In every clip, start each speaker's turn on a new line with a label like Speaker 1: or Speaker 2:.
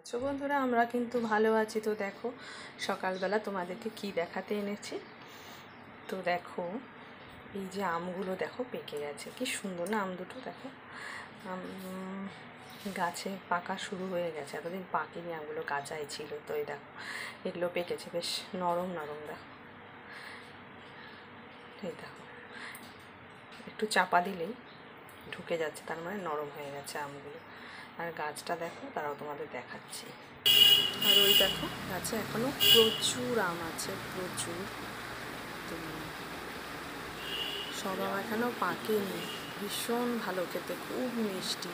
Speaker 1: আছো বন্ধুরা? আমরা কিন্তু ভালো আছি। তো দেখো সকালবেলা তোমাদেরকে কি দেখাতে এনেছি। তো দেখো এই যে আমগুলো দেখো পেকে গেছে, কি সুন্দর না আম দুটো। দেখো আম গাছে পাকা শুরু হয়ে গেছে, এতদিন পাকেনি, আমগুলো কাঁচাই ছিল। তো এই দেখো এগুলো পেকেছে, বেশ নরম নরম। দেখো এই দেখো একটু চাপা দিলেই ঢুকে যাচ্ছে, তার মানে নরম হয়ে গেছে আমগুলো। আর গাছটা দেখো, তারাও তোমাদের দেখাচ্ছি। আর ওই দেখো গাছে এখনো প্রচুর আম আছে, প্রচুর। তো সব আম এখনও পাকেনি, ভীষণ ভালো খেতে, খুব মিষ্টি।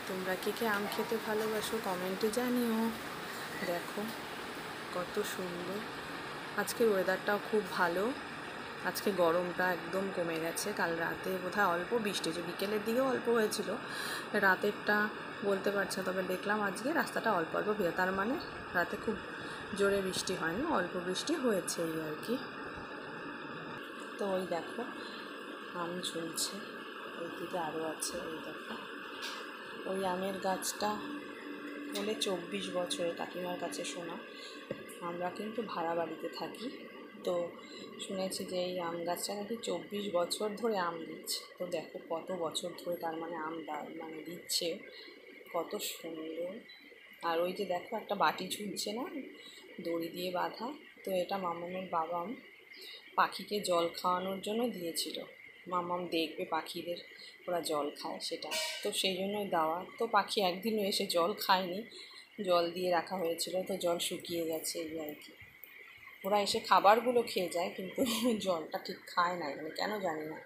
Speaker 1: তোমরা কে কে আম খেতে ভালোবাসো কমেন্টে জানিও। দেখো কত সুন্দর। আজকের ওয়েদারটাও খুব ভালো, আজকে গরমটা একদম কমে গেছে। কাল রাতে বোধহয় অল্প বৃষ্টি হয়েছে, বিকেলের দিকেও অল্প হয়েছিল, রাতেরটা বলতে পারছি না। তবে দেখলাম আজকে রাস্তাটা অল্প অল্প ভিজে, তার মানে রাতে খুব জোরে বৃষ্টি হয়নি, অল্প বৃষ্টি হয়েছে এই আর কি। তো ওই দেখো আম ঝুলছে, ওই দিকে আরও আছে। ওই দেখো ওই আমের গাছটা বলে 24 বছরের, কাকিমার কাছে শোনা। আমরা কিন্তু ভাড়া বাড়িতে থাকি, তো শুনেছি যে এই আম গাছটা নাকি 24 বছর ধরে আম দিচ্ছে। তো দেখো কত বছর ধরে, তার মানে আম মানে দিচ্ছে, কত সুন্দর। আর ওই যে দেখো একটা বাটি ঝুলছে না, দড়ি দিয়ে বাঁধা। তো এটা মামামের বাবা পাখিকে জল খাওয়ানোর জন্য দিয়েছিল। মামাম দেখবে পাখিদের ওরা জল খায় সেটা, তো সেই জন্যই দেওয়া। তো পাখি একদিনও এসে জল খায়নি, জল দিয়ে রাখা হয়েছিল, তো জল শুকিয়ে গেছে এই আর কি। ওরা এসে খাবারগুলো খেয়ে যায়, কিন্তু জলটা ঠিক খায় না এখানে, কেন জানি না।